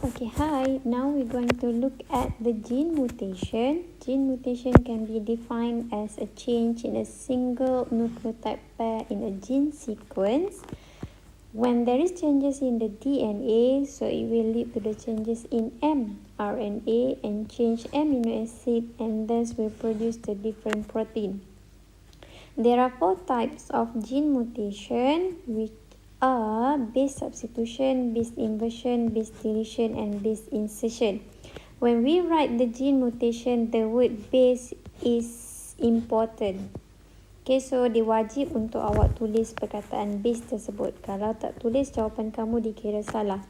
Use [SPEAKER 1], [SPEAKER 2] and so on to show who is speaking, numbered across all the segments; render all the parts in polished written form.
[SPEAKER 1] Okay, hi. Now we're going to look at the gene mutation. Gene mutation can be defined as a change in a single nucleotide pair in a gene sequence. When there is changes in the DNA, so it will lead to the changes in mRNA and change amino acid, and thus will produce the different protein. There are 4 types of gene mutation, which are base substitution, base inversion, base deletion, and base insertion. When we write the gene mutation, the word base is important. Okay, so dia wajib untuk awak tulis perkataan base tersebut. Kalau tak tulis, jawapan kamu dikira salah.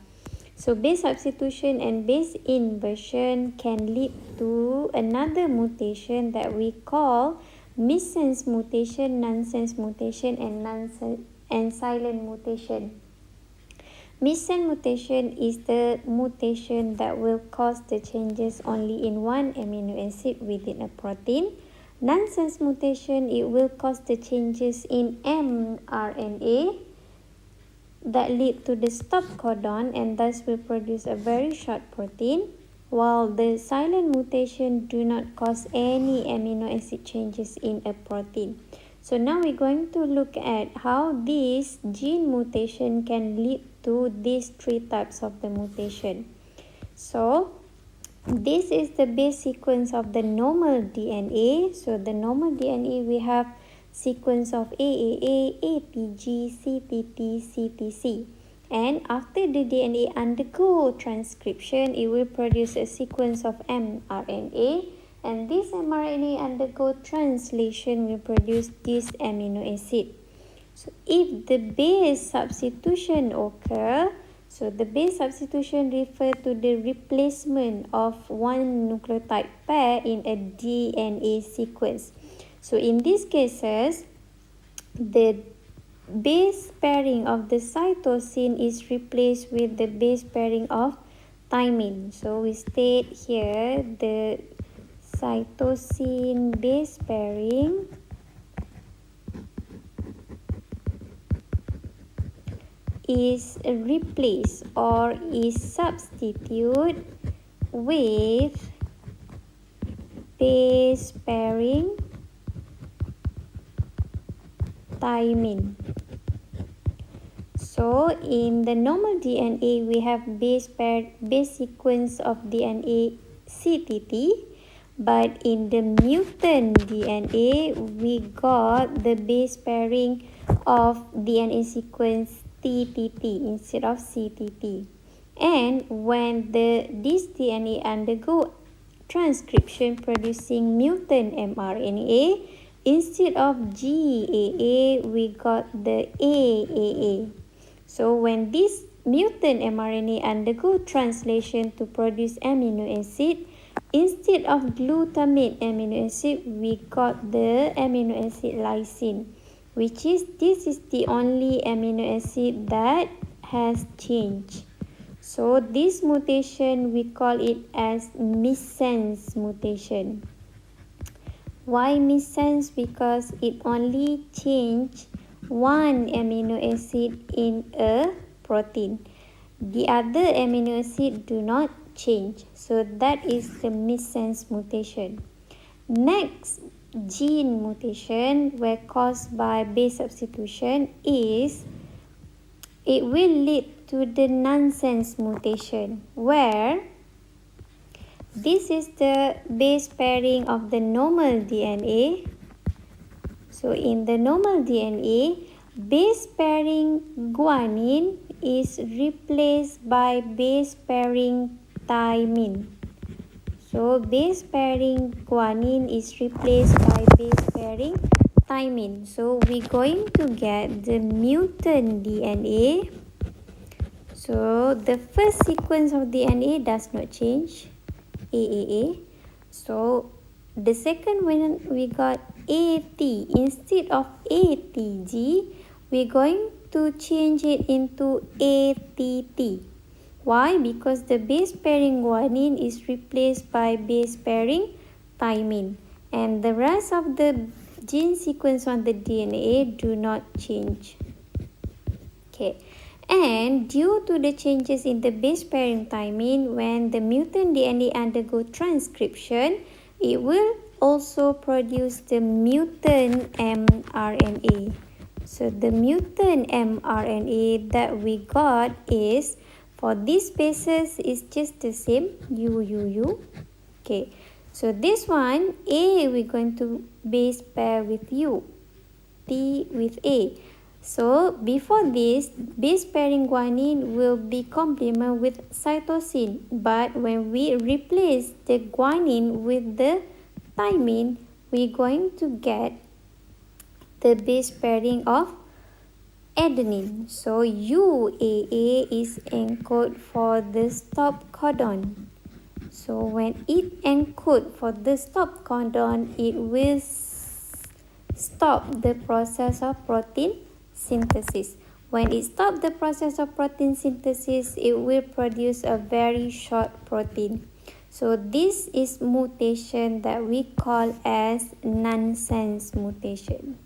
[SPEAKER 1] So base substitution and base inversion can lead to another mutation that we call missense mutation, nonsense mutation, and silent mutation. Missense mutation is the mutation that will cause the changes only in one amino acid within a protein. Nonsense mutation, it will cause the changes in mRNA that lead to the stop codon and thus will produce a very short protein, while the silent mutation do not cause any amino acid changes in a protein. So now we're going to look at how this gene mutation can lead to these 3 types of the mutation. So this is the base sequence of the normal DNA. So the normal DNA, we have sequence of AAA, ATG, CTT, CTC. And after the DNA undergo transcription, it will produce a sequence of mRNA. And this mRNA undergo translation will produce this amino acid. So if the base substitution occur, so the base substitution refers to the replacement of one nucleotide pair in a DNA sequence. So in these cases, the base pairing of the cytosine is replaced with the base pairing of thymine. So we state here the cytosine base pairing is replaced or is substituted with base pairing thymine. So in the normal DNA, we have base sequence of DNA CTT, but in the mutant DNA, we got the base pairing of DNA sequence TTT instead of CTT. And when this DNA undergo transcription producing mutant mRNA, instead of GAA, we got the AAA. So when this mutant mRNA undergo translation to produce amino acid, instead of glutamate amino acid, we got the amino acid lysine, which is this is the only amino acid that has changed. So this mutation, we call it as missense mutation. Why missense? Because it only changed one amino acid in a protein. The other amino acid do not change. So that is the missense mutation. Next gene mutation, where caused by base substitution, is it will lead to the nonsense mutation, where this is the base pairing of the normal DNA. So in the normal DNA, base pairing guanine is replaced by base pairing thymine. So base pairing guanine is replaced by base pairing thymine. So we're going to get the mutant DNA. So the first sequence of DNA does not change, AAA. So the second one, we got AT. Instead of ATG, we're going to change it into ATT. Why? Because the base pairing guanine is replaced by base pairing thymine, and the rest of the gene sequence on the DNA do not change. Okay, And due to the changes in the base pairing timing, when the mutant DNA undergo transcription, it will also produce the mutant mRNA. So the mutant mRNA that we got is, for these bases is just the same, U. Okay, so this one, A, we're going to base pair with U, T with A. So before this, base pairing guanine will be complement with cytosine. But when we replace the guanine with the thymine, we're going to get the base pairing of adenine. So UAA is encoded for the stop codon. So when it encodes for the stop codon, it will stop the process of protein synthesis. When it stops the process of protein synthesis, it will produce a very short protein. So this is mutation that we call as nonsense mutation,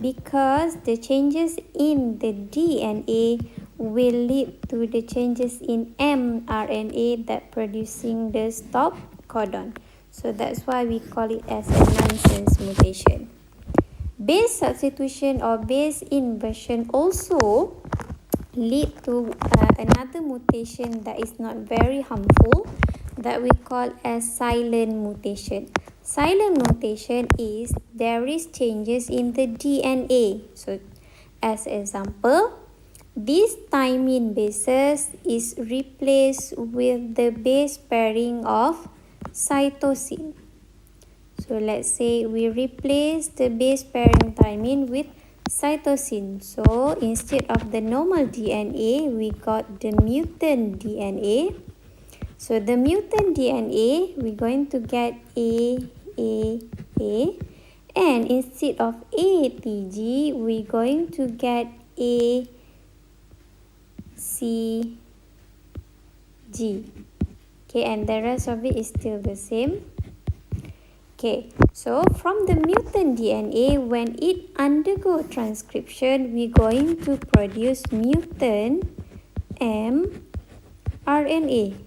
[SPEAKER 1] because the changes in the DNA will lead to the changes in mRNA that producing the stop codon. So that's why we call it as a nonsense mutation. Base substitution or base inversion also lead to another mutation that is not very harmful, that we call as silent mutation. Silent mutation is there is changes in the DNA. So as example, this thymine bases is replaced with the base pairing of cytosine. So let's say we replace the base pairing thymine with cytosine. So instead of the normal DNA, we got the mutant DNA. So the mutant DNA, we're going to get A. And instead of ATG, we're going to get ACG. Okay, and the rest of it is still the same. Okay, so from the mutant DNA, when it undergo transcription, we're going to produce mutant mRNA.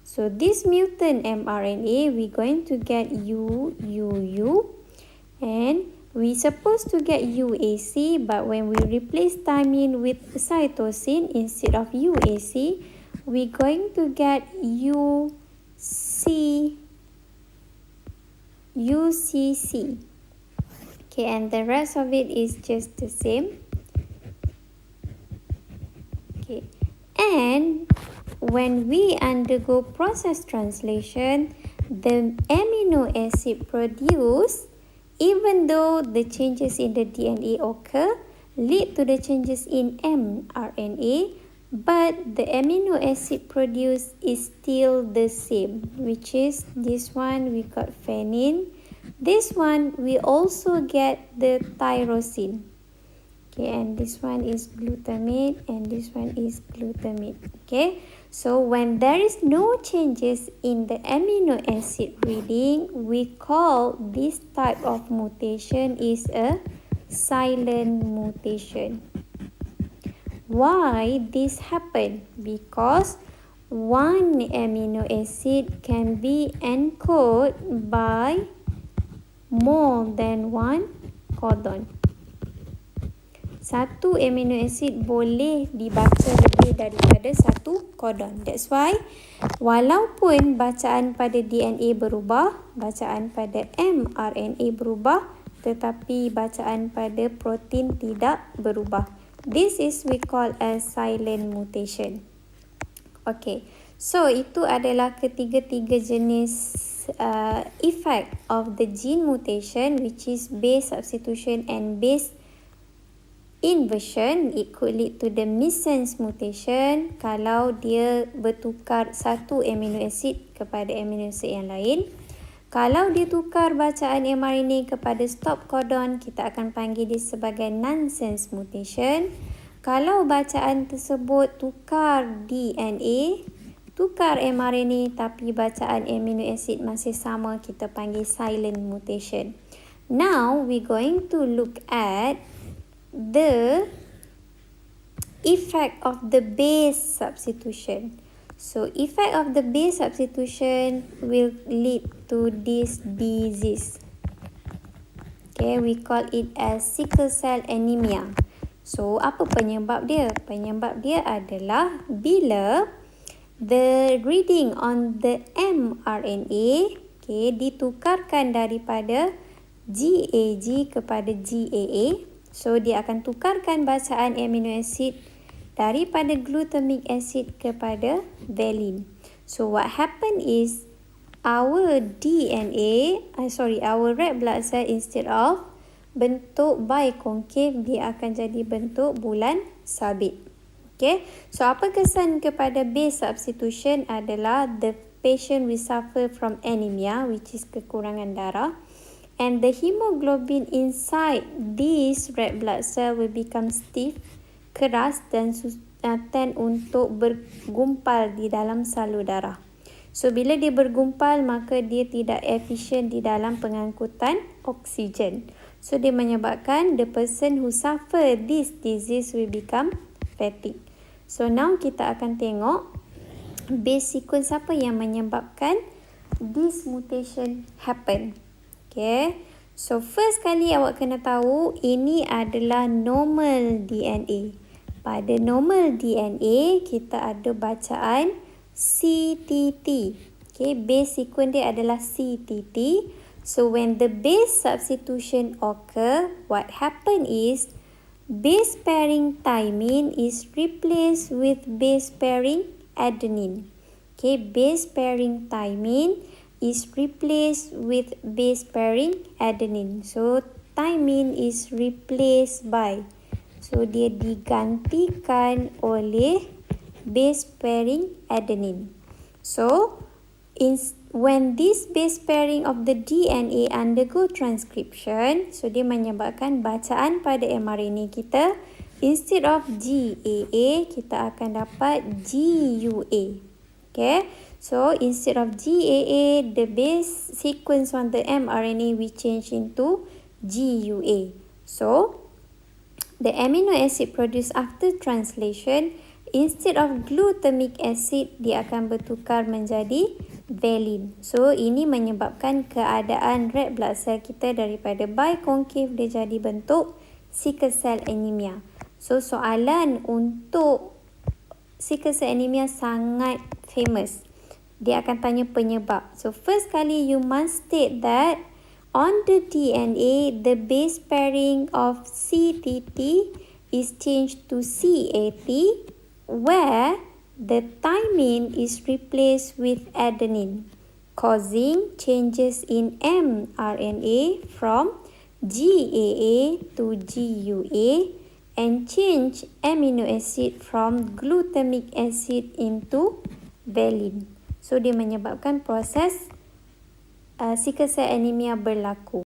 [SPEAKER 1] So this mutant mRNA, we're going to get U, and we're supposed to get UAC, but when we replace thymine with cytosine instead of UAC, we're going to get UCC. Okay, and the rest of it is just the same. Okay, and when we undergo process translation, the amino acid produced, even though the changes in the DNA occur, lead to the changes in mRNA, but the amino acid produced is still the same, which is this one we got phenine. This one we also get the tyrosine. Okay, and this one is glutamate and this one is glutamate. Okay, so when there is no changes in the amino acid reading, we call this type of mutation is a silent mutation. Why this happen? Because one amino acid can be encoded by more than one codon. Satu amino acid boleh dibaca lebih daripada satu codon. That's why walaupun bacaan pada DNA berubah, bacaan pada mRNA berubah, tetapi bacaan pada protein tidak berubah. This is we call as silent mutation. Okay, so itu adalah ketiga-tiga jenis effect of the gene mutation, which is base substitution and base inversion. It could lead to the missense mutation kalau dia bertukar satu amino acid kepada amino acid yang lain. Kalau dia tukar bacaan mRNA kepada stop codon, kita akan panggil dia sebagai nonsense mutation. Kalau bacaan tersebut tukar DNA, tukar mRNA tapi bacaan amino acid masih sama, kita panggil silent mutation. Now we're going to look at the effect of the base substitution. So effect of the base substitution will lead to this disease. Okay, we call it as sickle cell anemia. So apa penyebab dia? Penyebab dia adalah bila the reading on the mRNA ditukarkan daripada GAG kepada GAA. So dia akan tukarkan bacaan amino acid daripada glutamic acid kepada valine. So what happen is our red blood cell, instead of bentuk biconcave, dia akan jadi bentuk bulan sabit. Okay, so apa kesan kepada base substitution adalah the patient will suffer from anemia, which is kekurangan darah, and the hemoglobin inside this red blood cell will become stiff, keras dan tend untuk bergumpal di dalam salur darah. So bila dia bergumpal, maka dia tidak efisien di dalam pengangkutan oksigen. So dia menyebabkan the person who suffer this disease will become fatigue. So now kita akan tengok base sequence apa yang menyebabkan this mutation happen. Okay, so first kali awak kena tahu ini adalah normal DNA. Pada normal DNA kita ada bacaan CTT. Okay, base sequence dia adalah CTT. So when the base substitution occur, what happen is base pairing thymine is replaced with base pairing adenine. Okay, base pairing thymine is replaced with base pairing adenine. So thymine is replaced by, so dia digantikan oleh base pairing adenine. So when this base pairing of the DNA undergo transcription, so dia menyebabkan bacaan pada mRNA kita, instead of GAA, kita akan dapat GUA. Okay, so instead of GAA, the base sequence on the mRNA will change into GUA. So the amino acid produced after translation, instead of glutamic acid, dia akan bertukar menjadi valine. So ini menyebabkan keadaan red blood cell kita daripada biconcave dia jadi bentuk sickle cell anemia. So soalan untuk sickle cell anemia sangat famous. Dia akan tanya penyebab. So first kali you must state that on the DNA, the base pairing of CTT is changed to CAT, where the thymine is replaced with adenine, causing changes in mRNA from GAA to GUA and change amino acid from glutamic acid into valine. So dia menyebabkan proses sickle cell anemia berlaku.